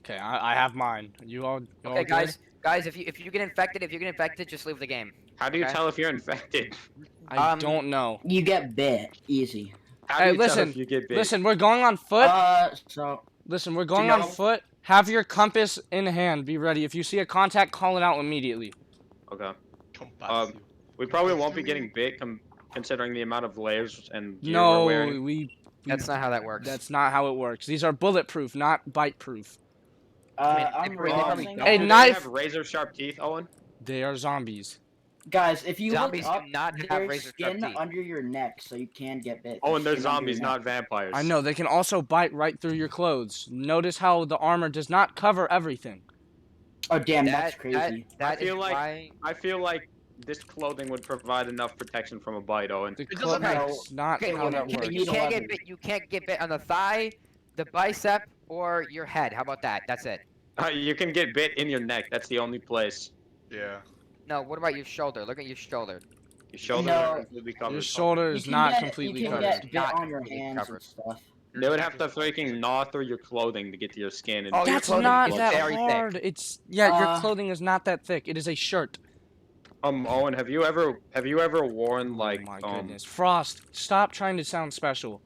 Okay, I have mine. You all Okay, good? guys, if you get infected, just leave the game. How do you Okay. tell if you're infected? I don't know. You get bit. Easy. How do Hey, you tell listen, if you get bit? listen, we're going on foot. So Listen, we're going on foot. Have your compass in hand. Be ready. If you see a contact, call it out immediately. Okay. Compass. We probably won't be getting bit considering the amount of layers and gear we're No, wearing. That's not how that works. That's not how it works. These are bulletproof, not bite-proof. I'm they probably realizing, don't. A Do they knife. have razor sharp teeth, Owen? They are zombies. guys, if you Zombies look do up, not have there's razor sharp skin teeth. under your neck, so you can get bit. Owen, they're There's skin under zombies, your not neck. vampires. I know, they can also bite right through your clothes. Notice how the armor does not cover everything. Oh damn, that's crazy. That I feel is like- why. I feel like this clothing would provide enough protection from a bite, Owen. The doesn't clothing matter. is not Okay, how that you works. need a can't get leather. bit. You can't get bit on the thigh, the bicep, or your head. How about that? That's it. You can get bit in your neck. That's the only place. Yeah. No, what about your shoulder? Look at your shoulder. Your shoulders No. are completely covered. Your shoulder You is can not get- completely you can covered. get bit Not on your completely hands covered. and stuff. They would have to freaking gnaw through your clothing to get to your skin. And Oh, your That's clothing not is that very thick. hard. It's yeah, your Uh, clothing is not that thick. It is a shirt. Owen, have you ever worn like Oh my goodness, Frost, stop trying to sound special.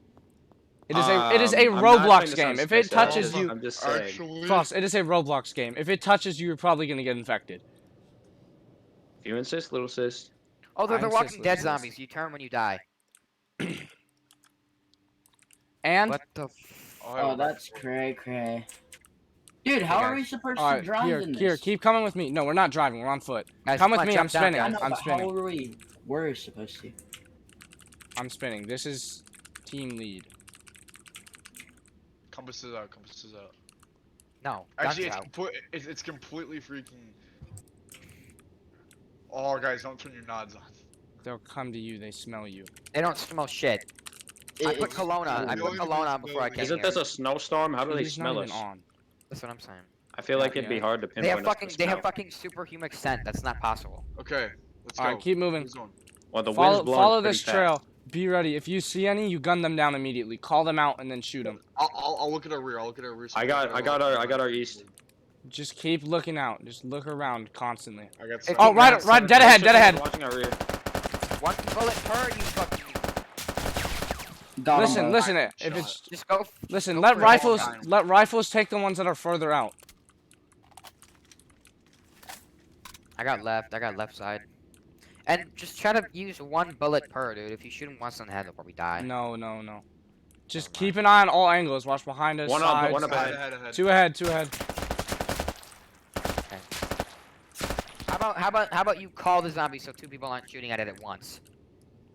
It is a I'm not trying Roblox to game. sound If it special, touches you, I'm just saying. Actually, Frost, it is a Roblox game. If it touches you, you're probably gonna get infected. If you insist, little sis. Oh, they're I the insist, Walking Dead listen. zombies. You turn when you die. And What the? Oh, that's cray. Dude, how are we supposed to alright, drive in this? here, keep coming with me. No, we're not driving. We're on foot. Guys, Come with on, me. I'm jump down, spinning. I guys. know, I'm but spinning. how are we? We're supposed to. I'm spinning. This is team lead. compasses out. Compasses out. No. Actually, guns out. it's completely freaking. Oh, guys, don't turn your nods on. They'll come to you. They smell you. They don't smell shit. I put It's- cologne on. I No, put cologne on before I came Isn't here. this a snowstorm? How do they He's not smell even us? on. That's what I'm saying. I feel like Not it'd be yet. hard to They pinpoint. have us fucking. with They have smell. fucking superhuman scent. That's not possible. Okay, let's go. All right, keep moving. Who's going? Well, the Follow, wind's blowing follow pretty this fast. trail. Be ready. If you see any, you gun them down immediately. Call them out and then shoot them. I'll look at our rear. I'll look at our rear. I got our east. Just keep looking out. Just look around constantly. I got. If Oh, you right, grab dead ahead, dead ahead. Watching our rear. One bullet per you fucking. Got 'em Listen, both. listen. Alright, If shot. it's Just go. listen, go let for it. rifles take the ones that are further out. I got left side. And just try to use one bullet per, dude. If you shoot him once in the head, they'll probably die. No. Just Never keep an eye on all angles. Watch behind us. One up, sides. one up ahead. Ahead. Two ahead. How about you call the zombie so two people aren't shooting at it at once?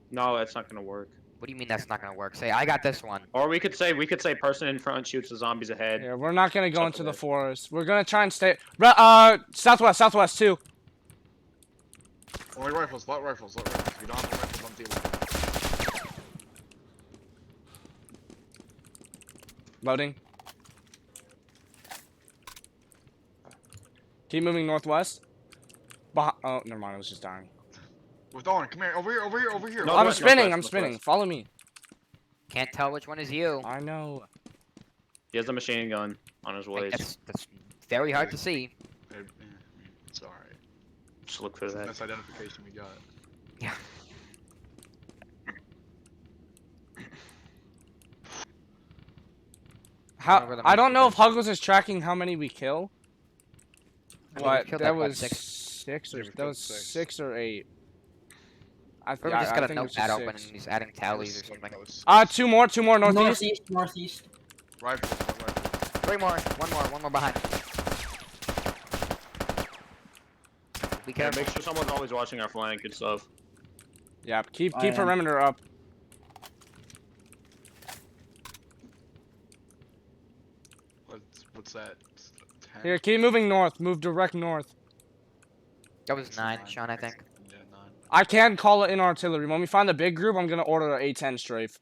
No, that's not gonna work. What do you mean that's not gonna work? Say I got this one. Or we could say person in front shoots the zombies ahead. Yeah, we're not gonna go Something into the like- forest. We're gonna try and stay. Southwest too. Only rifles. Let rifles. We don't have rifles on the table. Loading. Keep moving northwest. Oh, never mind. I was just dying. With Owen, come here. Over here. No, I'm west, spinning. northwest, I'm spinning. northwest. Follow me. Can't tell which one is you. I know. He has a machine gun on his Like, waist. that's very hard to see. It's alright. Just look for It's the that. best identification we got. Yeah. Whatever the I don't know if message Huggles is tracking how many we kill. I mean, we But killed that like, what, was six? six or Yeah, we that killed was six. 6 or 8. Or we just got a think it was notepad just open 6. and he's adding tallies or something. Two more northeast. Northeast. Rifles. Three more. One more behind. Be Yeah, careful. make sure someone's always watching our flank and stuff. Yeah, keep I am. perimeter up. What's that? 10? Here, keep moving north. Move direct north. That was 9, Sean, I think. Yeah, 9. I can call it in artillery. When we find the big group, I'm gonna order an A10 strafe.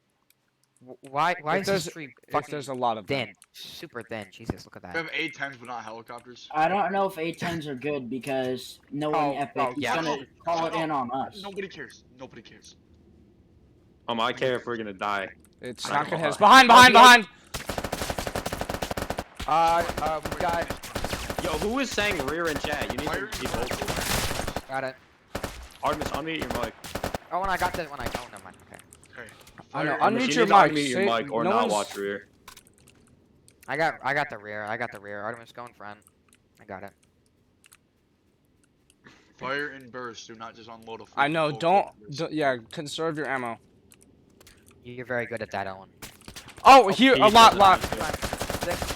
Why If is there's- this tree If fucking there's a lot of them. thin? Super thin. Jesus, look at We that. have A-10s, but not helicopters. I don't know if A10s are good because knowing Epic is yeah. gonna call it in on us. Nobody cares. Nobody cares. I care if we're gonna die. It's I'm not not gonna gonna hit us. Behind! We got. Yo, who is saying rear in chat? You need Fire to be vocal. Got it. Artemis, unmute your mic. Oh, when I got this one, oh, never mind. Okay. Okay. I know. Fire- Artemis, Unmute you your need to mic. unmute your Say- mic or no not one's- watch rear. I got the rear. I got the rear. Artemis, go in front. I got it. Fire and burst. Do not just unload a full. I know. full clip. Yeah, conserve your ammo. You're very good at that, Owen. Oh, here a He lot. doesn't have to. 6.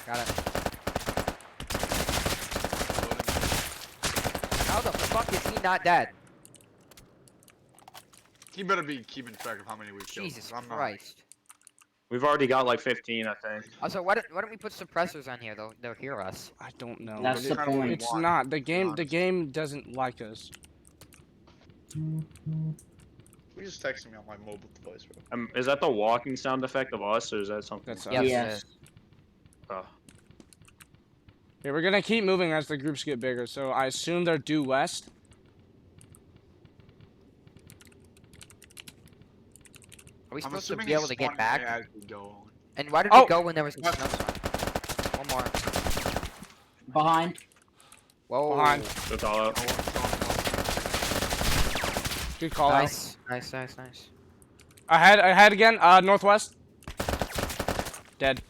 Got it. How the fuck is he not dead? He better be keeping track of how many we've killed. Jesus I'm not. Christ. We've already got like 15, I think. Also, why don't we put suppressors on here? They'll hear us. I don't know. That's the kind of what we point. It's want, not. to be The honest. game doesn't like us. We just texted me on my mobile device, bro. Is that the walking sound effect of us, or is that something? That's us. Yes. Yes. Oh. Yeah, we're gonna keep moving as the groups get bigger. So I assume they're due west. Are we I'm supposed to assuming be able he's to get spawning back? as we go. And why did Oh! we go when there was a What? snowstorm? One more. Behind. Whoa. Behind. Good all out. Good call out. Nice. Nice. Ahead again. Northwest. Dead.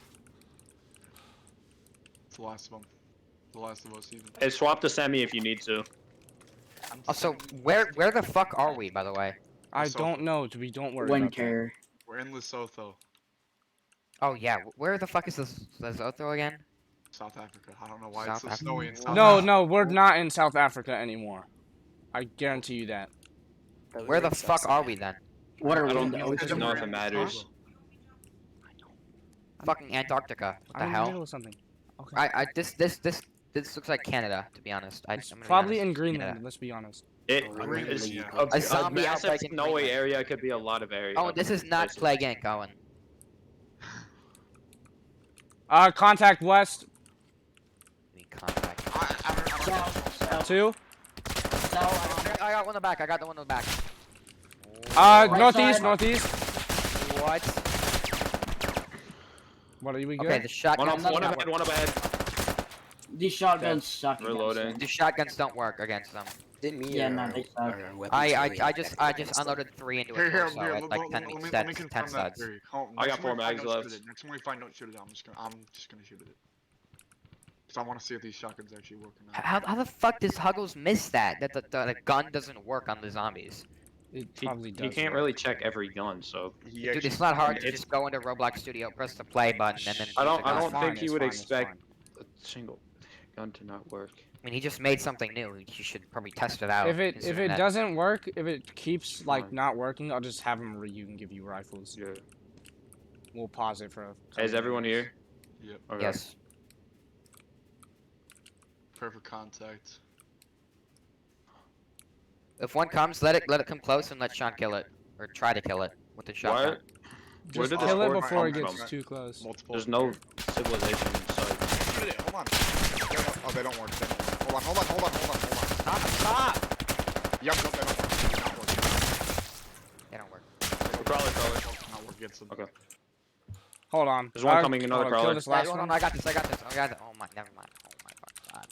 It's the last of them. The last of us, even. Hey, swap to semi if you need to. Also, where the fuck are we, by the way? I So- don't know. We don't worry about that. Winter. We're in Lesotho, Oh yeah, where the fuck is this Lesotho again? South Africa. I don't know why South it's so Africa? snowy in South No, Africa. no, we're not in South Africa anymore. I guarantee you that. Where the fuck are we then? What are I we don't in the know ocean? if it matters. Fucking Antarctica. What the I'm in the hell? middle of something. Okay. This looks like Canada, to be honest. It's I'm gonna be probably honest. in Greenland. Canada. Let's be honest. It Greenland, is yeah. A zombie massive outbreak in snowy Greenland. area could be a lot of areas. Oh, this is not Plague Inc. Owen. Contact west. Need contact. South. 2. South. I got one in the back. I got the one in the back. Right Northeast, side. northeast. What? What are we good? Okay, the shotgun. One up ahead. These shotguns suck. against Reloading. them. The shotguns don't work against them. Didn't me Yeah, or, no, they suck. or weapons I really just affect unloaded 3 into a Here, torso at like 10 let me studs. confirm 10 that studs. theory. Hold on, I got next time 4 we find, mags don't shoot left. it. Next time we find, don't shoot it. I'm just gonna shoot it. Cause I want to see if these shotguns actually work or not. How the fuck does Huggles miss that? That the gun doesn't work on the zombies. It He, probably he does. can't really check every gun, so He Dude, actually- it's not hard to It's- just go into Roblox Studio, press the play button, and then. I use don't the gun. think fine, he it's would fine, it's expect fine. a single gun to not work. I mean, he just made something new. You should probably test it out. If it considering that- doesn't work, if it keeps like Fine. not working, I'll just have him you can give you rifles. Yeah. We'll pause it for. Hey, is everyone here? Yep. Okay. Yes. Perfect contact. If one comes, let it come close and let Sean kill it, or try to kill it with the shotgun. Where Just did this kill it horde before it come gets from? too close. Multiple. There's no civilization in sight. Shoot it. Hold on. Oh, they don't work. They don't work. Hold on. Stop! Yep, nope, they don't work. They do not work. They don't work. Crawler. Not work against them. Okay. Hold on. There's one coming, another hold on, crawler. Kill this last Hold one. on, I got this. Oh my, never mind. Oh my fucking god.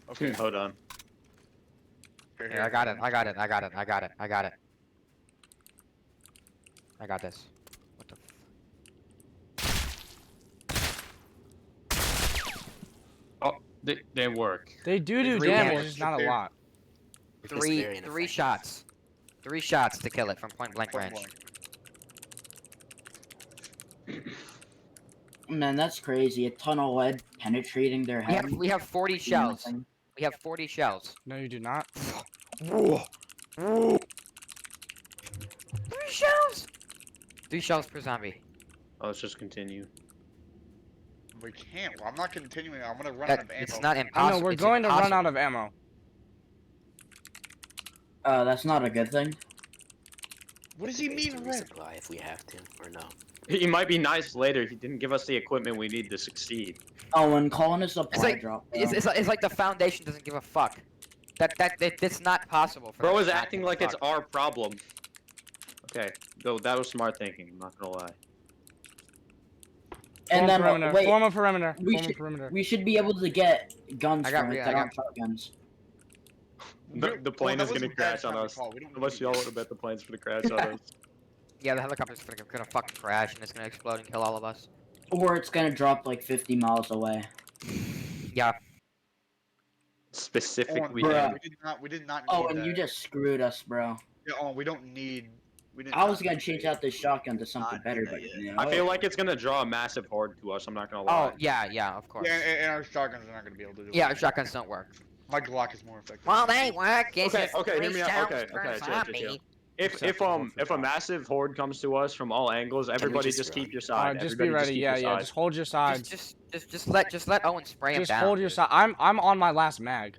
Okay. Hold on. Here, I got it. I got this. What the? They work. They do Three damage, damage. just not a lot. It's very Three ineffective. shots. 3 shots to kill it from point blank Point range. blank. Man, that's crazy. A ton of lead penetrating their head. We have 40 doing shells. nothing. We have 40 shells. No, you do not. 3 shells. 3 shells per zombie. Oh, let's just continue. We can't. I'm not continuing. I'm gonna run That, out of ammo. it's not I impossible. know we're it's going to run impossible. out of ammo. That's not a good thing. What does The he base mean, to Red? resupply if we have to, or no? He might be nice later. He didn't give us the equipment we need to succeed. Oh, and calling a supply like- drop. It's like the Foundation doesn't give a fuck. It's not possible for Bro them is to not acting give a like it's fuck. our problem. Okay, though that was smart thinking. I'm not gonna lie. Form And then perimeter. wait, Form a perimeter. we Form a should- perimeter. we should be able to get guns I got from it re- I that got- aren't shotguns. The plane that is was gonna a bad crash on time to us. call. We don't How much need y'all it. want to bet the plane's gonna crash on us? Yeah, the helicopter's gonna fucking crash and it's gonna explode and kill all of us. Or it's gonna drop like 50 miles away. Yeah. Specifically, Bruh. We did not need Oh, and that. you just screwed us, bro. Yeah, oh, we don't need. We did I was not gonna need change that. out this shotgun to something Not better, do that but yet. you know. I feel like it's gonna draw a massive horde to us. I'm not gonna lie. Oh, yeah, of course. Yeah, and our shotguns are not gonna be able to do it. Yeah, our shotguns don't work. My Glock is more effective. Well, they work. It's Okay, just okay, hear 3 me out. shells Okay, per okay, chill, zombie. chill. Acceptable for If a now. massive horde comes to us from all angles, everybody just just run? keep your side. Just be Everybody ready. keep Yeah, your yeah. side. Just hold your sides. Just let Owen spray him Just down. hold your dude. side. I'm on my last mag.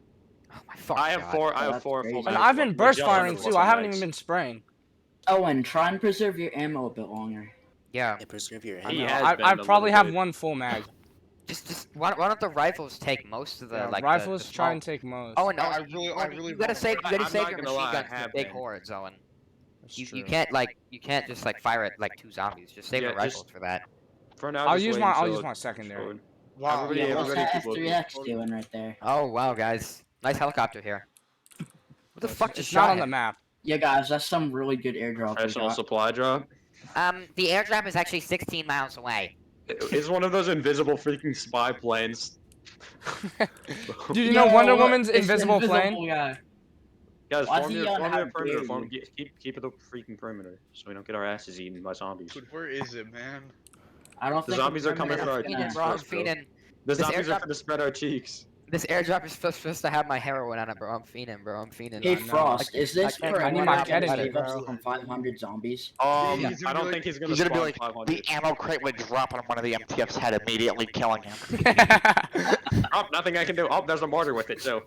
Oh my fucking I have God. four. I Oh, have that's 4 crazy. full And mags I've been left. burst Y'all firing have too. I haven't mags. even been spraying. Oh, and try and preserve your ammo a bit longer. Yeah. And preserve your I He know. ammo. has been I a probably little have bit. one full mag. Just why don't the rifles take most of the Yeah, like rifles the try small... and take most. Owen, I Owen, really you want gotta to- save I'm your not machine gonna lie, I guns for have big been. hordes, Owen. That's You true. can't just like fire at like 2 zombies. Just save Yeah, the rifles for that. For now, I'll just use wait my until secondary. showed. Wow. Everybody- Yeah, what's everybody that keep looking. F3X doing right there? Oh wow, guys, nice helicopter here. What the fuck It's just not shot on the him? map. Yeah, guys, that's some really good airdrop we Professional got. supply drop. The airdrop is actually 16 miles away. It's one of those invisible freaking spy planes. Dude, you know Wonder Yo, Woman's it's invisible plane? guy. Guys, Why is form he your on how perimeter. dare Form, you? keep the freaking perimeter, so we don't get our asses eaten by zombies. Dude, where is it, man? I don't The think zombies are coming for our perimeter's cheeks Bro, I'm first, bro. fiending. The This zombies are airdrop- gonna spread our cheeks. This airdrop is supposed to have my heroin on it, bro. I'm fiending, bro. I'm fiending. Hey I know. Frost, is this I need perimeter my gonna ketamine, save us bro. from 500 zombies? He's gonna I don't be think he's gonna He's gonna be spawn like, 500. the ammo crate would drop on one of the MTF's head, immediately killing him. Oh, nothing I can do. Oh, there's a mortar with it, so.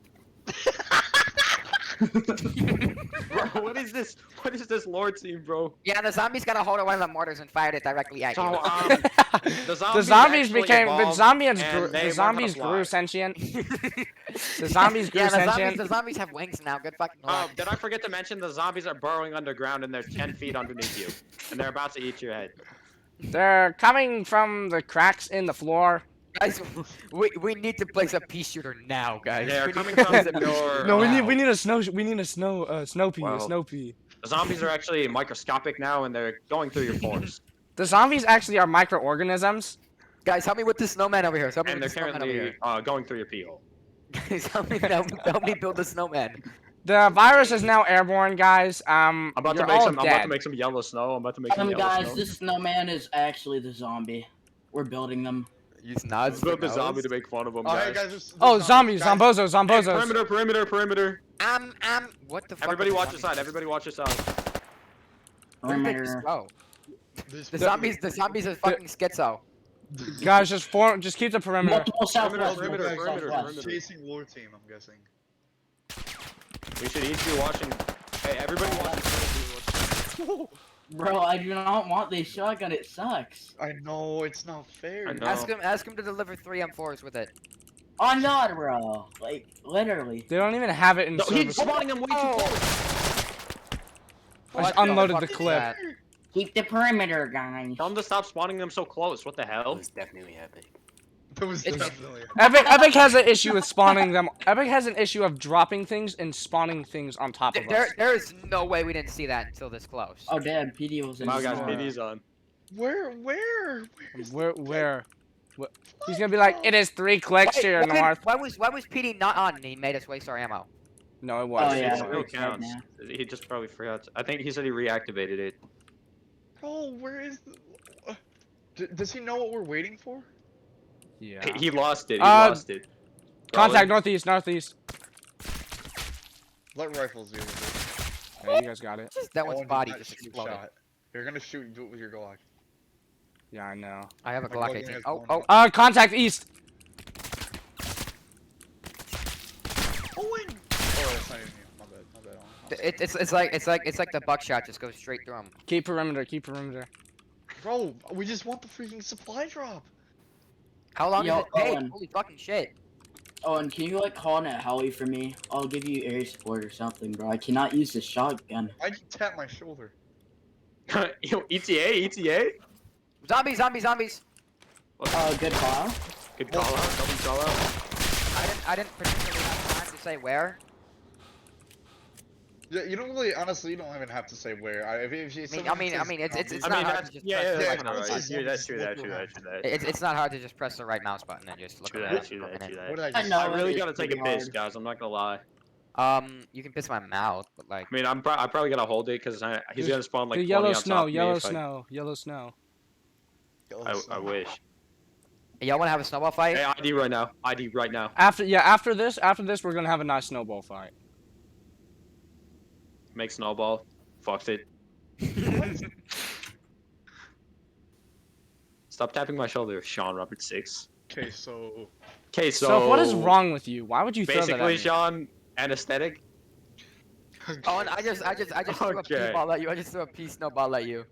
Bro, what is this? What is this lore team, bro? Yeah, the zombies got a hold of one of the mortars and fired it directly at you. So, the The zombies actually became evolved, the and they zombies weren't gonna grew fly. sentient. The zombies grew Yeah, sentient. the zombies have wings now. Good fucking luck. Did I forget to mention the zombies are burrowing underground and they're 10 feet underneath you, and they're about to eat your head. They're coming from the cracks in the floor. Guys, we need to place a pea shooter now, guys. They're We need coming to from place a pea your- shooter No, we now. need a snow pea, Wow. a snow pea. The zombies are actually microscopic now, and they're going through your pores. The zombies actually are microorganisms. Guys, help me with the snowman over here. Help me And with they're the snowman over currently here. going through your pee hole. Guys, help me build the snowman. The virus is now airborne, guys. I'm about you're to make all some. I'm about to dead. make some yellow snow. I'm about to make some yellow Guys, snow. this snowman is actually the zombie. We're building them. Use nods. Let's build the zombie to make fun of them, Oh, hey, guys. guys, there's Oh, zombies, guys. zombozos, Hey, zombozos. perimeter. What the fuck? Everybody are the watch your zombies? side. Everybody watch your side. Where did they just Perimeter. go? There's The zombies are fucking schizo. Guys, just keep the perimeter. Multiple southwest. Perimeter, multiple perimeter, southwest. perimeter. chasing lore team, I'm guessing. We should each be watching. Hey, everybody watch. Bro, I do not want this shotgun. It sucks. I know, it's not fair. I know. Ask him to deliver 3 M4s with it. Oh no, bro. Like, literally. They don't even have it in No, he's service. spawning them way too Oh. close. I just unloaded the clip. Keep the perimeter, guys. Tell them to stop spawning them so close. What the It hell? was definitely epic. That was It's- definitely. Epic has an issue with spawning them. Epic has an issue of dropping things and spawning things on top of us. There is no way we didn't see that until this close. Oh damn, PD was in Wow, the guys, store. PD's on. Where? Where? What? He's gonna be like, it is 3 clicks to your north. Why was PD not on and he made us waste our ammo? No, it Oh was. yeah, It still it's dead counts. now. He just probably forgot. I think he said he reactivated it. Oh, where is the... does he know what we're waiting for? Yeah. He lost it. He Uh, lost it. Contact northeast. Let rifles deal with Yeah, you guys got it. That it. one's Owen did body not just shoot exploded. shot. You're gonna shoot, do it with your Glock. Yeah, I know. I have a My Glock Glock 18. has Oh, one. oh. Contact east. Oh, that's not even you. My bad. My bad. It's like the buckshot just goes straight through him. Keep perimeter. Keep perimeter. Bro, we just want the freaking supply drop. How long Yo, does it take? Owen. Holy fucking shit. Oh, and can you like call in a heli for me? I'll give you air support or something, bro. I cannot use the shotgun. Why'd you tap my shoulder? Yo, ETA. Zombies. Good call. Good call out. Double call out. I didn't particularly have time to say where. Yeah, you don't really, honestly, you don't even have to say where. If you, I mean, it's I not mean, hard that's to just yeah, press the that's right mouse right. button. Yeah, That's true. It's not hard to just press the right mouse button and just look True at that. it True for a that. minute. True What did that. I I just know. I really it's gotta take a pretty piss, hard. guys. I'm not gonna lie. You can piss my mouth, but like. I mean, I probably gotta hold it because he's gonna spawn like The 20 yellow on top snow. of me Yellow if I- snow. Yellow snow. I wish. Y'all wanna have a snowball fight? Hey, ID right now. ID right now. After this, we're gonna have a nice snowball fight. Make snowball. Fucked it. Stop tapping my shoulder, Sean Robert 6. Okay, so Okay, So what is wrong with you? Why would you throw that at Basically, me? Sean, anesthetic. Oh, and I just threw a Okay. pea ball at you. I just threw a pea snowball at you.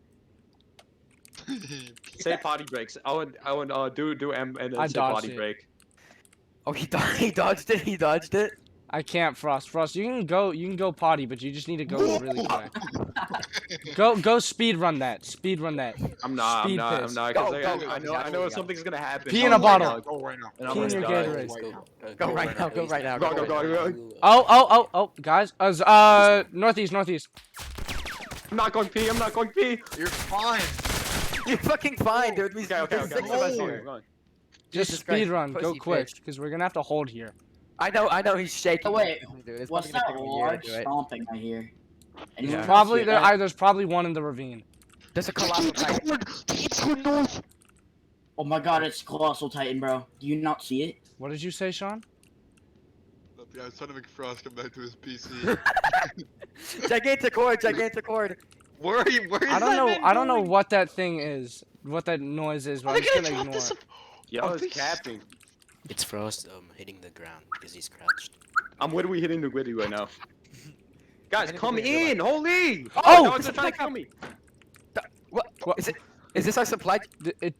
Say potty breaks. I would do M and then I say dodged potty it. break. Oh, he dodged it. He dodged it. I can't, Frost. Frost, you can go potty, but you just need to go really quick. Go speed run that. Speed run that. I'm not. Speed I'm piss. not. Go, Because go, I go, know go. something's gonna happen. Pee in a Oh my bottle. God. Go right now. And I'm Pee in gonna your die. Gatorade. Go right now. Go right now. Go, go, go, go. Oh, guys. Northeast. I'm not going pee. I'm not going pee. You're fine. You're fucking fine, dude. Okay. There's six of us here. Just Jesus speed Christ, run. Go pussy quick, bitch. because we're gonna have to hold here. I know. He's shaking. Oh, wait, Dude, it's What's probably that gonna take me a year to large do it. stomping I hear? Anyone Yeah. else Probably hear that? there's probably one in the ravine. There's a colossal titan. north. Oh my god, it's Colossal Titan, bro. Do you not see it? What did you say, Sean? I was trying to make Frost come back to his PC. Gigantic horde. Where are you? Where is I don't that know. man I don't know going? what that thing is. What that noise is. But Are I'm they just gonna gonna drop ignore this? it. Yo, Oh, it's please. capping. It's Frost hitting the ground because he's crouched. I'm literally hitting the gritty right now. Guys, Hitting the come gritty, in! Holy! Oh! Dogs are trying to kill me. What? What? Is this our supply? It's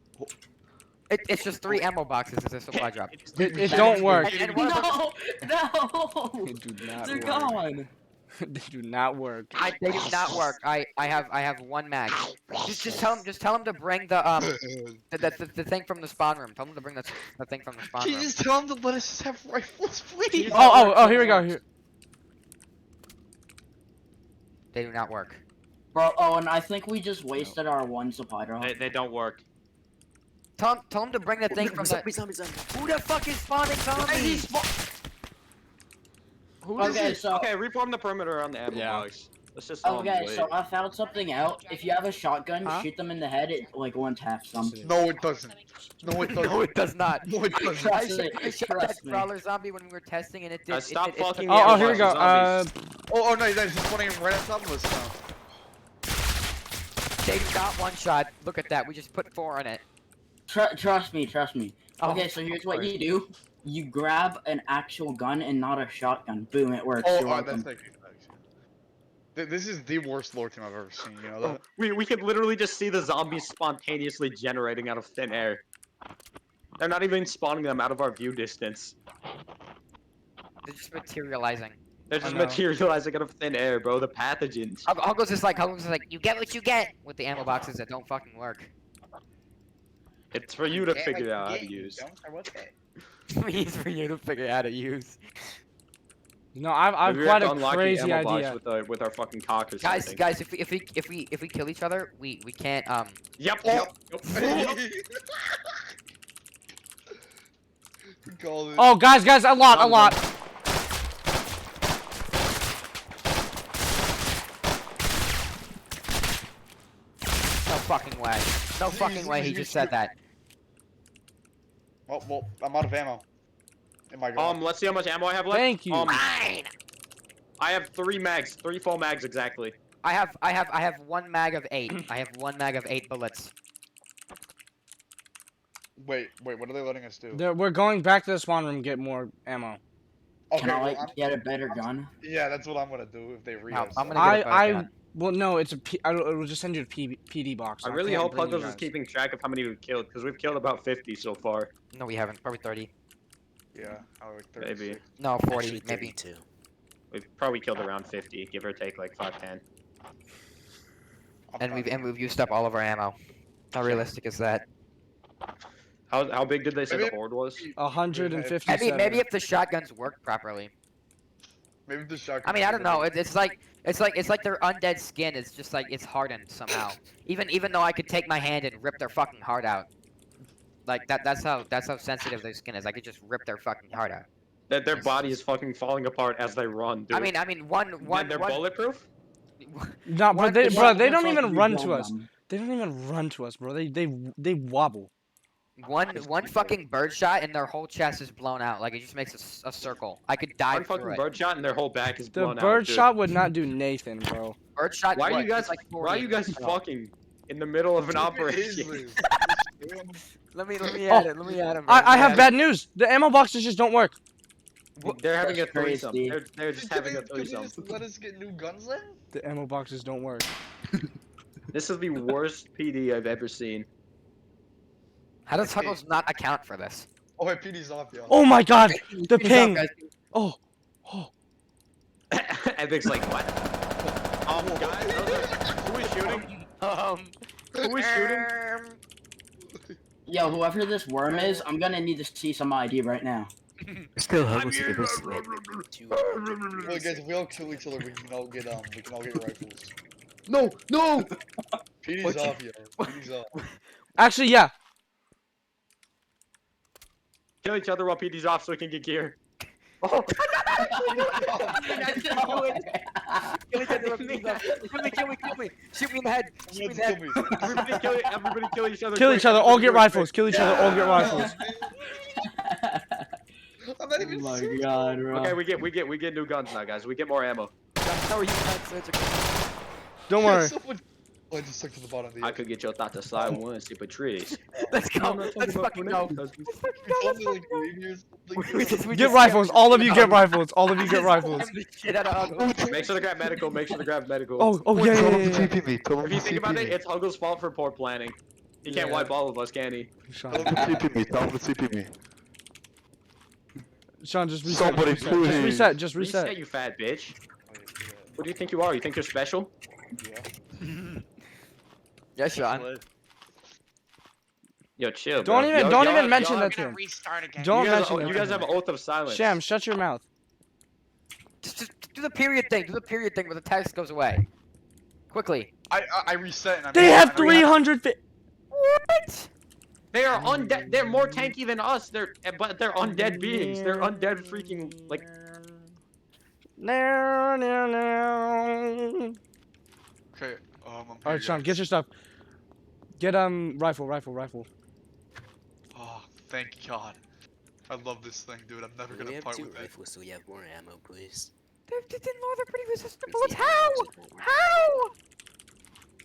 It's just 3 ammo boxes. It's a supply drop. it don't work. And one of them- No! They do not They're work. gone! They do not work. They do not work. I have 1 mag. Just tell him to bring the thing from the spawn room. Tell him to bring the thing from the spawn Can you room. just tell him to let us just have rifles, please? Oh, here we go. Here. They do not work. Bro, and I think we just wasted our 1 supply drop. They don't work. Tell him to bring the thing from the. Zombie. Who the fuck is spawning zombies? Who is Okay, it? so Okay, reform the perimeter on the ammo Yeah. box. Let's just throw 'em Okay, away. so I found something out. If you have a shotgun, Huh? shoot them in the head, it like one taps them. No, it doesn't. No, it doesn't. No, it does not. No, it doesn't. I Trust me, shot trust that me. crawler zombie when we were testing, and it did. Stop it fucking took- Yeah, Oh, here we go. zombies. Oh, no, that's just putting him right on top of us now. They got 1 shot. Look at that. We just put 4 on it. Trust me. Oh, Okay, so here's what course. you do. You grab an actual gun and not a shotgun. Boom, it works. Oh, You're welcome. that's actually facts. This is the worst lore team I've ever seen, you know that? We could literally just see the zombies spontaneously generating out of thin air. They're not even spawning them out of our view distance. They're just materializing. They're just I know. materializing out of thin air, bro. The pathogens. Hugo's just like, you get what you get with the ammo boxes that don't fucking work. It's for you to figure out how to use. Means for you to figure out how to use. No, I've Maybe we have quite to a unlock the crazy ammo box idea. with our fucking cock or Guys, something. guys, if we kill each other, we can't Yep. Oh. Yep. Call it. Oh, guys, a lot. No fucking way. No fucking way he just said that. Oh, well, I'm out of ammo. In my gun. Let's see how much ammo I have left. Thank you. Fine. I have 3 mags, 3 full mags exactly. I have 1 mag of 8. I have 1 mag of 8 bullets. Wait, what are they letting us do? We're going back to the spawn room, get more ammo. Can I well, like get a better gun? yeah, that's what I'm gonna do if they No, re-us. I'm gonna get a better I gun. well no, it's a it'll just send you a PD box. I so really can't hope bring you Huggles is guys. keeping track of how many we've killed, because we've killed about 50 so far. No, we haven't. Probably 30. Yeah, I like Maybe. 36. No, 40, Actually, maybe. 32. We've probably killed around 50, give or take like 5-10. And we've used up all of our ammo. How realistic is that? How big did they say the Maybe- horde was? 157. Maybe if the shotguns worked properly. Maybe the shotgun. I mean, I don't know. It's like their undead skin is just like it's hardened somehow. Even though I could take my hand and rip their fucking heart out. Like that's how sensitive their skin is. I could just rip their fucking heart out. That their body is fucking falling apart as they run, dude. I mean one And they're bulletproof? No, bro, one- they it's bro, like- they It's don't like even you run don't to us. them. They don't even run to us, bro. They wobble. one fucking bird shot and their whole chest is blown out. Like it just makes a circle. I could die One through fucking it. bird shot and their whole back is The blown out. bird dude. shot would not do Nathan, bro. Bird shot. Why are what? you guys? It's like Why are you guys 40. fucking in the middle of an What is operation? this? Let me Oh, add it. Let me add it. I have bad news. The ammo boxes just don't work. They're having a That's crazy. threesome. They're just having a Could they threesome. just let us get new guns then? The ammo boxes don't work. This is the worst PD I've ever seen. How does Huggles not account for this? Oh, wait, PD's off, yo. Oh my god, the He's ping. up, guys. Oh, Epic's like, what? Guys, who is shooting? Who is shooting? Yo, whoever this worm is, I'm gonna need to see some ID right now. Still Huggles give us like Wait, guys, if we all kill each other, we can all get rifles. No, no! PD's off, yo. PD's off. actually, yeah. Kill each other while PD's off so we can get gear. Kill me. Shoot me in the head. Shoot me in the head. Everybody kill each other. Kill quick, each other. All everybody get do it rifles. quick. Kill each other. All get rifles. I'm not Oh even my serious. god, bro. Okay, we get new guns now, guys. We get more ammo. How are you not surgical? Don't worry. Someone... Oh, I just stuck to the bottom of the I could get your thought to slide one super trees. Let's go. Let's fucking go. It's only like 3 years. Get rifles. All of you get rifles. All of you get rifles. Shit out of Huggles. Make sure to grab medical. Make sure to grab medical. Oh yeah, yeah, yeah, yeah. TP me. Tell If you think about it, it's Huggles' fault for poor planning. He can't Yeah. wipe all of us, can he? Sean, TP me. Tell him to TP me. Sean, just reset. Somebody Just reset. Just please. reset. Just Reset, reset. you fat bitch. What do you think you are? You think you're special? Yeah, Sean. Yo, chill. Don't bro. even- Yo, don't y'all- even mention y'all that have- to him. Restart again. Don't you guys, mention you that guys to have him. an oath of silence. Sham, shut your mouth. Just do the period thing. Do the period thing where the text goes away. Quickly. I reset and I'm They have I'm 300. What? They are undead. They're more tanky than us. But they're undead beings. They're undead freaking like. No, no, no. Okay, I'm All here, right, Sean, guys. get your stuff. Get rifle. Oh, thank God. I love this thing, dude. I'm never we gonna have part 2 with it. rifles, so we have more ammo, please. They're pretty resistant to Where's bullets. the ammo? How?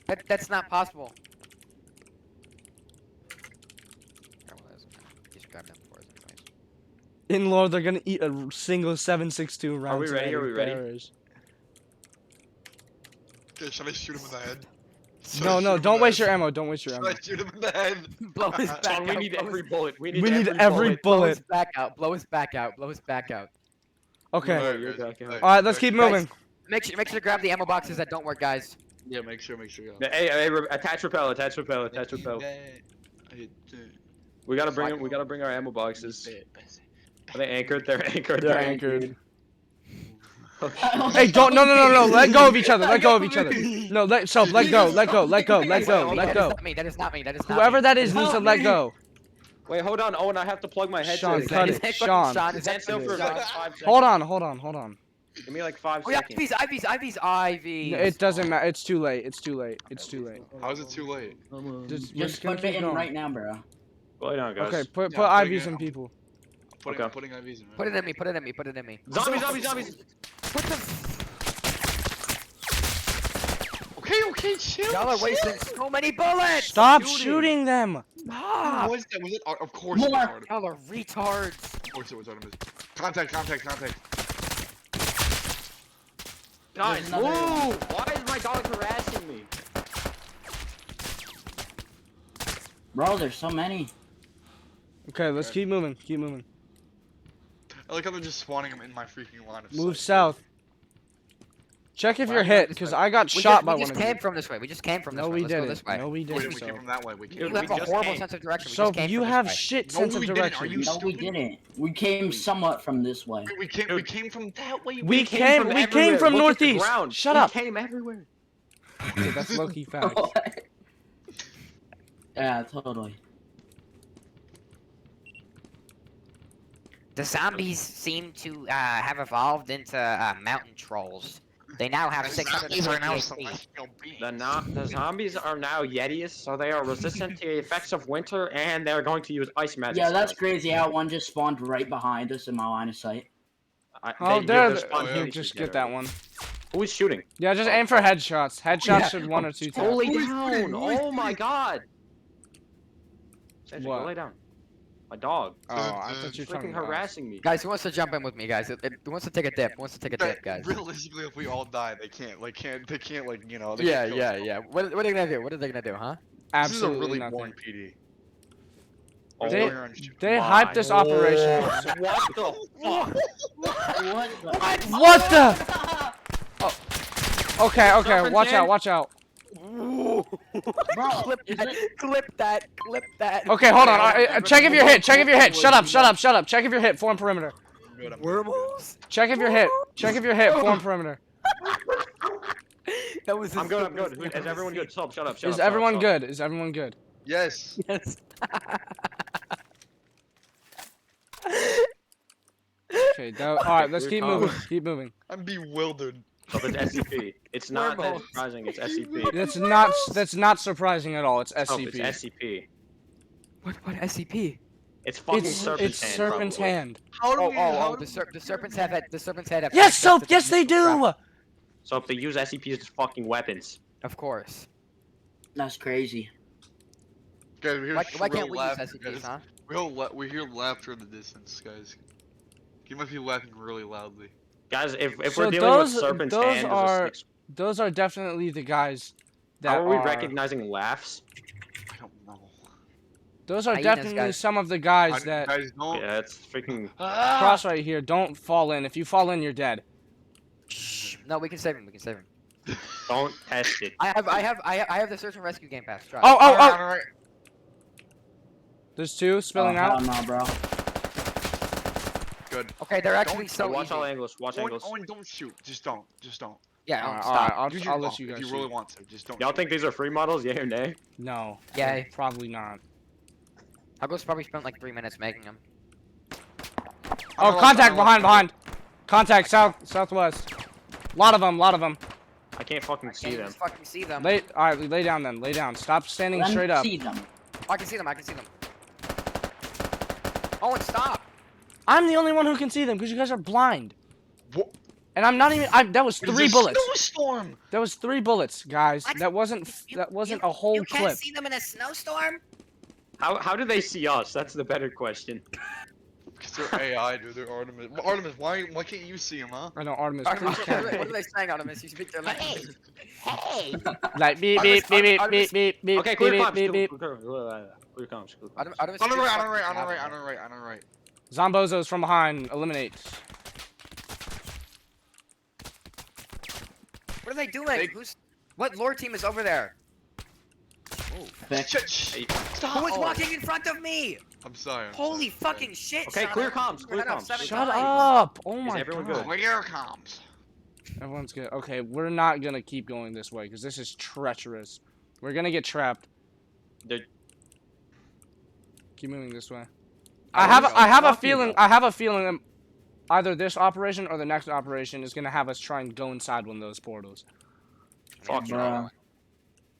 How? That's not possible. Just grab them for us anyways. In Lord, they're gonna eat a single 7.62 round. Are we ready? Are we ready? Okay, should I shoot him in the head? Should I No, shoot no, him don't in waste the your head? ammo. Don't waste your Should ammo. I shoot him in the head? Blow his back Sean, we out. need blow every his- bullet. We need We need every every bullet. Blow bullet. his back out. Blow his back out. Blow his back out. Okay. Alright, you're guys. back out. Hey, All right, let's keep Guys, moving. Make sure to grab the ammo boxes that don't work, guys. Yeah, make sure. Yeah. Hey, attach repel. Attach repel. Attach repel. We gotta bring. We gotta bring our ammo boxes. Are they anchored? They're anchored. They're anchored. Hey, don't. No. Let go of each other. Let go of each other. No, let go. Let go. That is not me. That is not Whoever me. that is needs to let go. Wait, hold on, Owen. I have to plug my headset. Sean, in. cut Is it. that Sean. fucking Is Stand that still for Sean? like 5 seconds. Hold on. Give me like 5 Oh yeah, seconds. IVs. It doesn't matter. It's too late. It's too late. How is it too late? Just put it in right now, bro. Wait on, guys. Okay, put Yeah, I'm putting IVs it- in people. Okay. I'm putting IVs in. Put it in me. Put it in me. Zombies. Put them. Okay, Okay, chill. Y'all are wasting so many bullets. Stop shooting them. Stop. What was that? Was it? Of course it was Artemis. Y'all are retards. Of course it was Artemis. Contact. Guys, another move! Why is my dog harassing me? Bro, there's so many. Okay, let's keep moving. Keep moving. I like how they're just spawning them in my freaking line of Move sight. south. Check if Why you're are you going hit, this because way? I got We shot by just one of came you. from this way. We just came from this No, way. we Let's go didn't. this way. No, we Wait, didn't. we So, came from that way. We came You Dude, have we a just horrible came. sense of direction. We so just came you from this have way. shit No, sense of we didn't. Are direction. you No, we stupid? didn't. We came somewhat from this way. We came from that way. We came everywhere. from Look at the northeast. ground. Shut we up. came everywhere. Okay, that's low-key facts. Yeah, totally. The zombies seem to have evolved into mountain trolls. They now have These are now 648 feet. celestial beings. The zombies are now Yetis, so they are resistant to the effects of winter, and they're going to use ice magic. Yeah, that's spells. crazy how one just spawned right behind us in my line of sight. Oh, They- there. they're spontaneously Here, just get that generated. one. Who is shooting? Yeah, just aim for headshots. Headshots Yeah. should one or two Go tap. lay down! Oh my god! Sandra, What? go lay down. My dog. Oh, I thought you were talking Freaking about us. harassing me. Guys, who wants to jump in with me, guys? Who wants to take a dip? Who wants to take a dip, guys? Realistically, if we all die, they can't, like, they can't, like, you know. They Yeah, can't kill yeah, us. yeah. What are they gonna do? What are they gonna do, huh? This is a Absolutely really nothing. boring PD. Oh, They- We're on shoot. They My hyped this operation up. So- What the fuck? What What the? Oh. Okay, watch out, watch out. Bro, Clip is that, it? clip that, clip that. Okay, hold on. Check if you're hit. Check if you're hit. Shut up. Check if you're hit. Form perimeter. I'm good, I'm good, I'm good. Wormholes? Check if you're hit. Check if you're hit. Form perimeter. That was. I'm good, I'm good. Is everyone good? Shut up. Is everyone good? Is everyone good? Yes. Yes. Okay, alright, let's We're keep calm. moving. Keep moving. I'm bewildered. So it's SCP. It's not that Wormholes. surprising, it's SCP. That's not surprising at all. It's Oh, SCP. it's SCP. What SCP? It's fucking It's Serpent's Hand, Serpent's probably. Hand. How do Oh, we? the serpents have the serpents head. Have Yes, access Soap. to the Yes, they mystical do. craft. So if they use SCPs as fucking weapons. Of course. That's crazy. Guys, we hear Why shrill can't we use laughter, SCPs, guys. huh? We hear laughter in the distance, guys. You must be laughing really loudly. Guys, if So we're dealing with those- Serpent's those Hand, are- Those are definitely the guys that how are we are. recognizing laughs? I don't know. Those are Hyenas, definitely guys. some of the guys that Guys, don't. Yeah, it's freaking... cross right here. Don't fall in. If you fall in, you're dead. Shh. No, we can save him. We can save him. Don't test it. I have the search and rescue game pass. Trust. Oh! There's two spilling Oh, out. hell no, bro. Good. Okay, they're actually so watch easy. all angles, watch angles. Owen, don't shoot. Just don't. Yeah, Alright, stop. alright, Use I'll your let thumb you guys if you shoot. really want to. Just don't. Y'all shoot. think these are free models, yeah or nay? No. Yay. Probably not. Huggo's probably spent like 3 minutes making them. Oh, contact behind. Contact southwest. Lot of them. I can't fucking see Can't them. even fucking see them. Alright, lay down then. Lay down. Stop standing Let me straight up. see them. Oh, I can see them. Owen, stop. I'm the only one who can see them because you guys are blind. What? And I'm not even. That was It's 3 a bullets. Snowstorm. That was 3 bullets, guys. What? That wasn't a whole clip. see them in a snowstorm? How do they see us? That's the better question. Because they're AI, dude. They're Artemis. Artemis, why can't you see them, huh? I know Artemis. Artemis, Please what can't. are they saying, Artemis? You speak their language. Hey! Like beep Artemis, beep beep Artemis- beep beep Okay, beep clear beep comms. beep beep. Clear comms. Artemis, On the speaks right, fucking Java. on the right. Zombozos from behind. Eliminate. What are they doing? What lore team is over there? Shit. Stop. Who is walking in front of me? I'm sorry. Holy fucking shit! Okay, son clear of- comms. Clear We're gonna have comms. 7 Shut times. up! Oh my everyone god. good? Clear comms. Everyone's good. Okay, we're not gonna keep going this way because this is treacherous. We're gonna get trapped. They're- Keep moving this way. I have a feeling that either this operation or the next operation is gonna have us try and go inside one of those portals. Fuck Bro.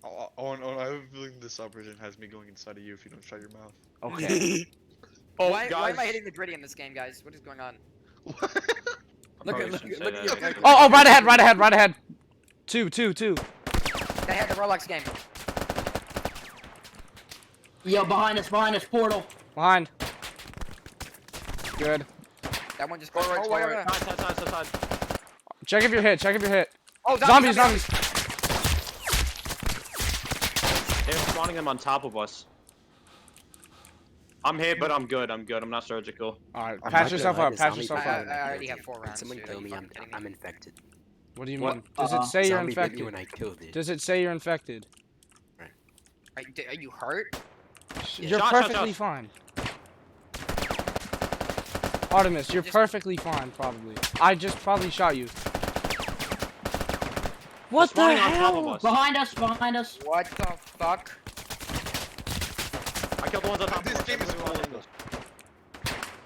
Oh, no, I have a feeling this operation has me going inside of you if you don't shut your mouth. Okay. Why guys. am I hitting the gritty in this game, guys? What is going on? I Look probably at shouldn't say look that. at you. Oh, right ahead. 2. They They had the Rolex game. Yo, behind us, portal. Behind. Good. That one just. Forward, Oh, wait, forward. wait. Side. Check if you're hit. Check if you're hit. Oh, Zombies. They're spawning them on top of us. I'm hit, but I'm good. I'm not surgical. All right. I'm Patch not yourself gonna lie, up. the Patch zombie yourself bit up. me I when already killed have 4 you. rounds, Can someone dude. kill Are you me? fucking kidding me? I'm infected. What do you What? mean? Does it say you're Zombie bit me infected? when I killed it. Does it say you're infected? Are you hurt? You're Shot, perfectly shot. fine. Artemis, you're Just- perfectly fine, probably. I just probably shot you. What the spawning on top of hell? us. Behind us. What the fuck? I killed the ones on top This of us. game is Everyone on horrible.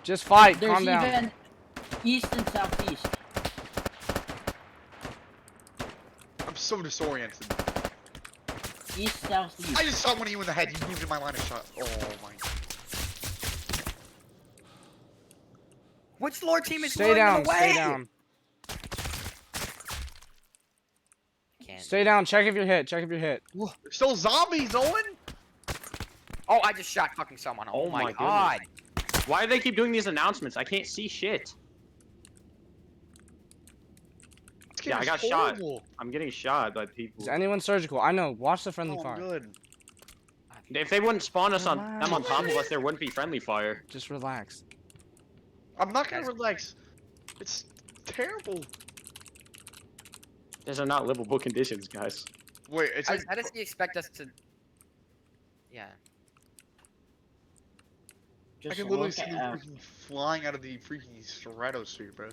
Just fight. There's Calm down. even east and southeast. I'm so disoriented. East, southeast. I just shot one of you in the head. You moved in my line of shot. Oh my. Which lore team is Stay luring down. them away? Stay down. Can't. Stay down. Check if you're hit. Check if you're hit. There's still zombies, Owen. Oh, I just shot fucking someone. Oh, Oh my my god. Why do they keep doing these announcements? I can't see shit. This game Yeah, I is got shot. horrible. I'm getting shot by people. Is anyone surgical? I know. Watch the friendly Oh, I'm fire. good. If they wouldn't spawn us on them on top of us, there wouldn't be friendly fire. Just relax. I'm not gonna Guys- relax. It's terrible. These are not livable conditions, guys. Wait, it's like How does he expect us to? Yeah. I Just can literally look see you out. freaking flying out of the freaking stratosphere, bro.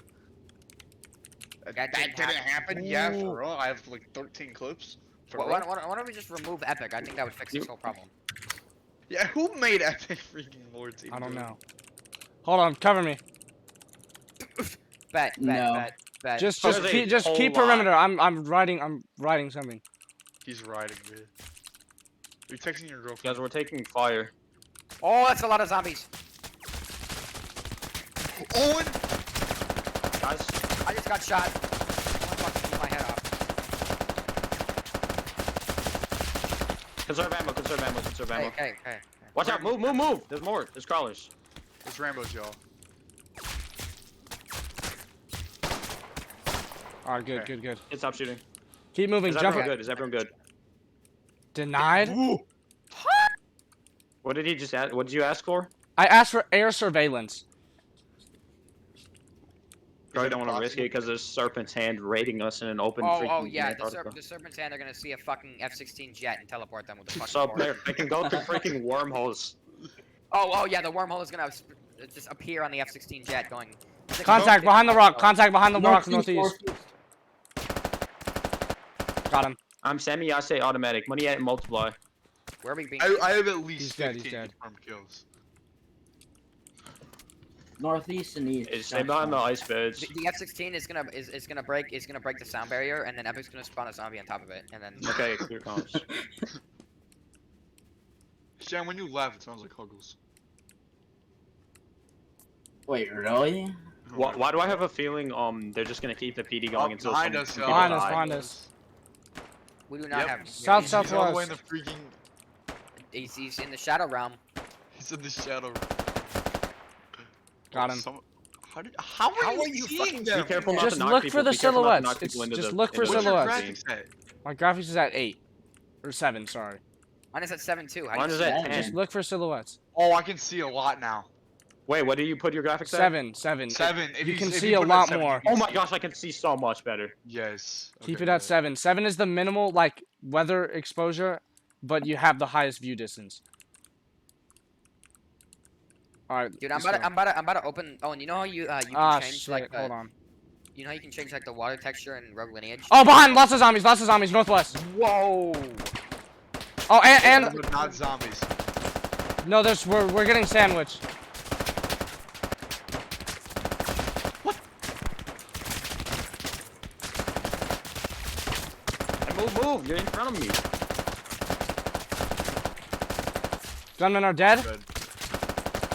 That didn't didn't happen. Yeah, Ooh. for real. I have like 13 clips. For Why real. why don't we just remove Epic? I think that would fix this whole problem. Yeah, who made Epic freaking Lord Team? I don't dude? know. Hold on. Cover me. Bet. No. Just There's a keep whole perimeter. I'm writing something. He's riding, dude. You're texting your girlfriend. Guys, we're taking fire. Oh, that's a lot of zombies. Owen! Guys, I just got shot. Someone fucking blew my head off. conserve ammo. Okay. Watch out, move! There's more. There's crawlers. It's Rambo's, y'all. All right. Good. Okay. Good. Hey, stop shooting. Keep moving. Is Jump. everyone good? Is everyone good? Denied. What did he just ask? What did you ask for? I asked for air surveillance. Probably don't want to risk it because there's Serpent's Hand raiding us in an open Oh freaking yeah, Antarctica. the Serpent's Hand are gonna see a fucking F-16 jet and teleport them with the fucking So force. they can go through freaking wormholes. Oh yeah, the wormhole is gonna just appear on the F-16 jet going. Contact behind the rock. Contact behind the rock. Northeast. Got him. I'm semi-assay automatic. Money at multiply. Where are we being? I have at least He's dead, 15 he's dead. confirmed kills. Northeast and east. Stay behind the ice beds. The F-16 is gonna break the sound barrier, and then Epic's gonna spawn a zombie on top of it, and then. Okay, clear comms. Shan, when you laugh, it sounds like Huggles. Wait, really? Why do I have a feeling they're just gonna keep the PD going until behind some us, people Behind die? us. Behind us. We do not Yep. have. South, He's all the way southwest. in the freaking. He's in the shadow realm. He's in the shadow. Got him. How How are are you you seeing fucking them? Be careful not Just to knock look people. for the Be careful not to knock silhouettes. people It's into just the- look for into the silhouettes. screen. Graphics at? My graphics is at 8 or 7. Sorry. Mine is at 7-2. How do Mine you is see at that? 10. Just look for silhouettes. Oh, I can see a lot now. Wait, what do you put your graphics at? 7. 7. If You can if see a put it at lot 7, more. you can Oh my see- gosh, I can see so much better. Yes. Keep Okay, it at good. 7. 7 is the minimal like weather exposure, but you have the highest view distance. All right. Dude, I'm let's about go. to open. Oh, and you know how you can Ah change shit! like Hold on. you know how you can change like the water texture in Rogue Lineage. Oh, behind! Lots of zombies! Lots of zombies! Northwest. Whoa! Oh, and But not zombies. no, there's we're getting sandwiched. And move! You're in front of me. Gunmen are dead. Good.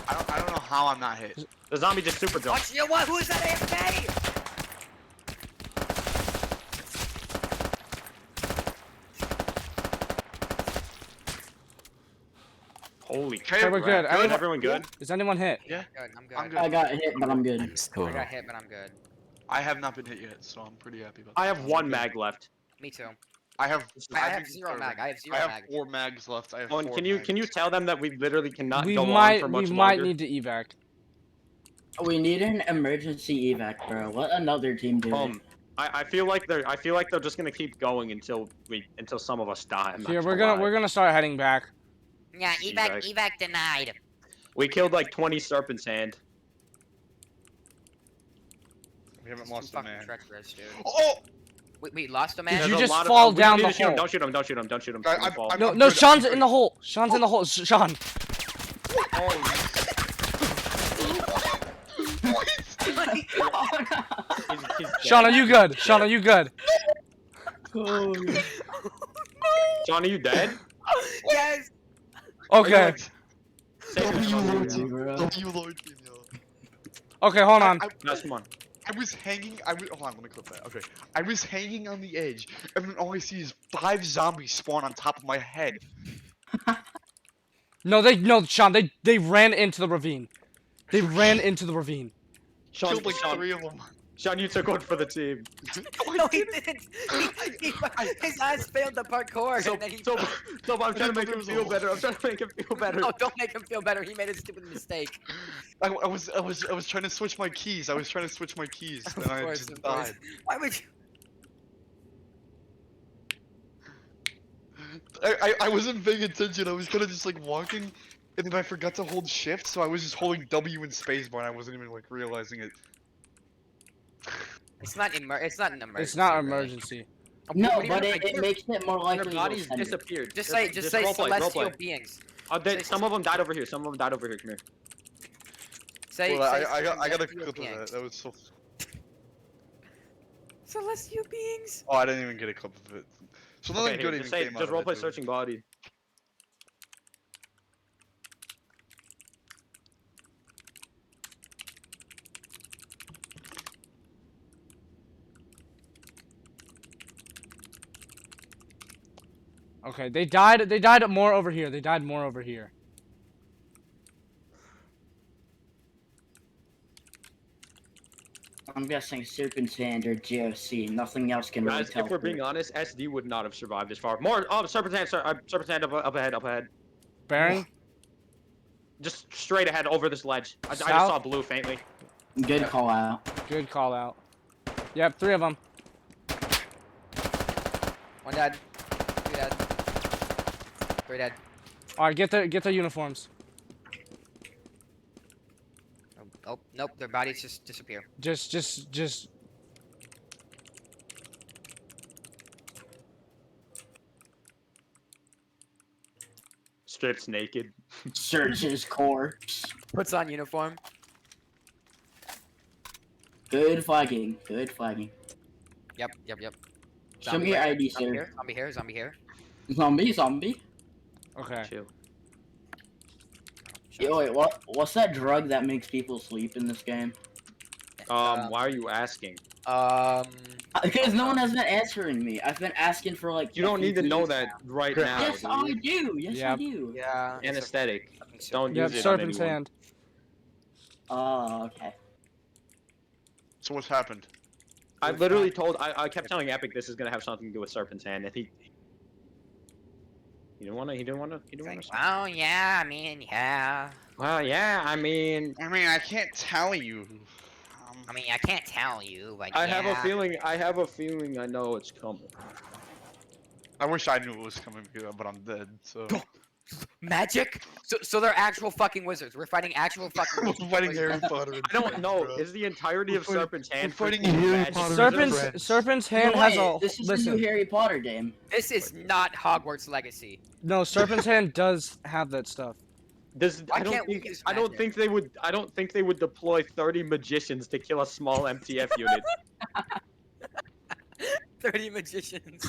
I don't know how I'm not hit. The zombie just super jumped. Watch you! What? Who is that AFK? we? Okay, we're good. Is everyone good? Is anyone hit? Yeah, Good, I'm good. I'm good. I got hit, but I'm good. I'm still I got alive. hit, but I'm good. I have not been hit yet, so I'm pretty happy about that. I have I'm one good. mag left. Me too. I have. I I'm have in zero third. mag. I have zero I have mag. 4 mags left. I have Oh, and 4 can you mags. tell them that we literally cannot We go on might for we much might longer? need to evac. We need an emergency evac, bro. Let another team do it. I feel like they're just gonna keep going until some of us die. I'm not Here, gonna lie. we're gonna start heading back. Yeah, evac denied. We killed like 20 serpents hand. We haven't Too lost a fucking man. treacherous, dude. Oh! We lost a man. Did There's you a just lot fall we don't down need the to shoot him, hole? Don't shoot him. Don't shoot him. Don't shoot him. I- He's gonna I'm- fall. I'm- No, I'm no, good, Sean's I'm in good. the hole. Sean's in the hole. Sean. He's Sean, are dead. you good? Sean, are you good? Sean, are you dead? Yes. Okay. Save him, W Sean. Lord Yeah, team. bro. W Lord team, yo. Okay, hold on. Nice one. I was hanging. Hold on, let me clip that. Okay, I was hanging on the edge, and then all I see is 5 zombies spawn on top of my head. No, Sean, they ran into the ravine. They ran into the ravine. Sean, Killed like Sean, 3 of them. Sean, you took one for the team. No, he didn't. His ass failed the parkour. So, and then he... so, so I'm trying to thought make there him was a feel hole. better. I'm trying to make him feel better. No, don't make him feel better. He made a stupid mistake. I was trying to switch my keys. And I course, just of course. died. Why would you? I wasn't paying attention. I was kind of just like walking, and then I forgot to hold shift, so I was just holding W and spacebar, and I wasn't even like realizing it. It's not an emergency. It's not right? emergency. No, What do you but mean, it like, makes it more Their likely you'll bodies send it. disappeared. Just say roleplay, celestial roleplay. beings. Some of them died over here. Some of them died over here. Come here. Say, Well, say I got a celestial clip of that. beings. That was so. Celestial beings. Oh, I didn't even get a clip of it. So nothing Okay, good here, even just came out of roleplay it, dude. searching body. Okay, they died more over here. They died more over here. I'm guessing Serpent's Hand or GOC. Nothing else can really Guys, tell. if we're being honest, SD would not have survived this far. More. Oh, Serpent's Hand up ahead. Bearing? Just straight ahead over this ledge. I just South? saw blue faintly. Good call out. Good call out. Yep, 3 of them. One dead. 2 dead. 3 dead. Alright, get their uniforms. Oh, nope. Their bodies just disappear. Just Strips naked. Search his corpse. Puts on uniform. Good flagging. Good flagging. Yep. Show me your right ID, Zombie sir. here. Zombie here. Zombie. okay. Chill. Yo, wait, what's that drug that makes people sleep in this game? Why are you asking? Because no one has been answering me. I've been asking for like. You don't need to know days that now. right now. Yes, I dude. do. Yes, I Yep. do. Yeah. it's a Anesthetic. fucking super- Don't Yep, use it on Serpent's anyone. Hand. Oh, okay. So what's happened? I literally I kept telling Epic this is gonna have something to do with Serpent's Hand, and he didn't wanna. Well, yeah. I mean, yeah. Well, yeah. I mean, I mean, I can't tell you. I mean, I can't tell you, but I yeah. have a feeling. I know it's coming. I wish I knew it was coming, but I'm dead. So. Magic? So they're actual fucking wizards. We're fighting actual fucking We're wizards. fighting Harry Potter. and I don't friends, know. bro. Is the entirety of We're fighting- Serpent's Hand we're fighting freaking Harry magic? Potter. Serpent's Hand No has way, a this is the new listen. Harry Potter game. This is not Hogwarts Legacy. No, Serpent's Hand does have that stuff. Why can't we use I don't magic? think they would. I don't think they would deploy 30 magicians to kill a small MTF unit. 30 magicians.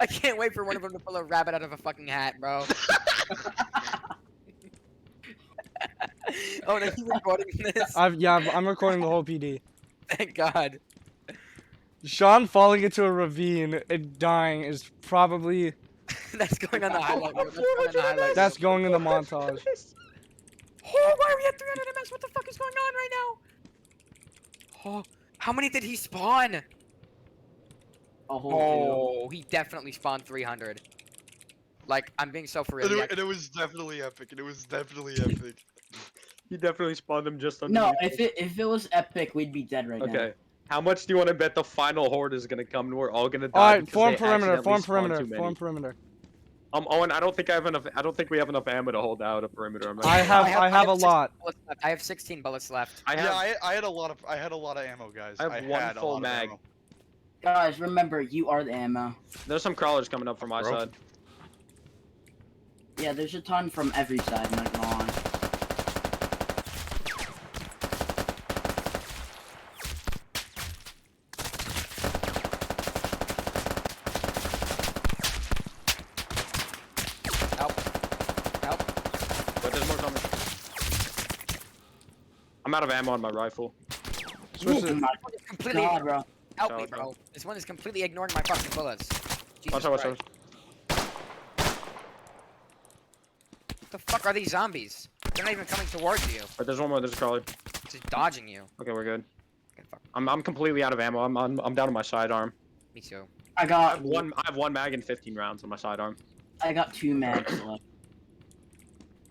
I can't wait for one of them to pull a rabbit out of a fucking hat, bro. Oh, no, you recording this? I'm recording the whole PD. Thank God. Sean falling into a ravine and dying is probably That's going on the highlight reel. That's going on the highlight That's reel. going in the montage. Oh, why are we at 300 MS? What the fuck is going on right now? Oh, how many did he spawn? A whole Oh, he definitely spawned 300. Like, I'm being so for real. And he it was definitely epic. And it was definitely epic. You definitely spawned him just two. underneath. No, if it was epic, we'd be dead right now. Okay. How much do you want to bet the final horde is gonna come and we're all gonna die? Alright, because form they perimeter, accidentally form spawned perimeter, too many? form perimeter. Owen, I don't think I have enough. I don't think we have enough ammo to hold out a perimeter. I'm not I sure. have a 16 lot. bullets left. I have 16 bullets left. I have. Yeah, I had a lot of ammo, guys. I have one had a full lot of mag. ammo. Guys, remember, you are the ammo. There's some crawlers coming up from my Bro. side. Yeah, there's a ton from every side, I'm not gonna lie. But there's more coming. I'm out of ammo on my rifle. Switch Oh it. my Completely god, bro. help me, Solid, bro. This one is completely ignoring my fucking bullets. Jesus Watch out, watch Christ. out. What the fuck are these zombies? They're not even coming towards you. Alright, there's one more. There's a crawler. Just dodging you. Okay, we're good. Okay, fuck. I'm completely out of ammo. I'm down to my sidearm. Me too. I I got have one mag and 15 rounds on my sidearm. I got 2 mags left.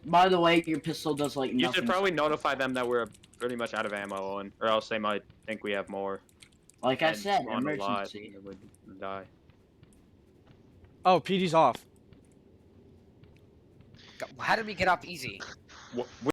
By the way, your pistol does like You nothing. should probably notify them that we're pretty much out of ammo, Owen, or else they might think we have more. Like I and said, spawn a lot emergency. and would die. Oh, PD's off. How did we get off easy? Wh-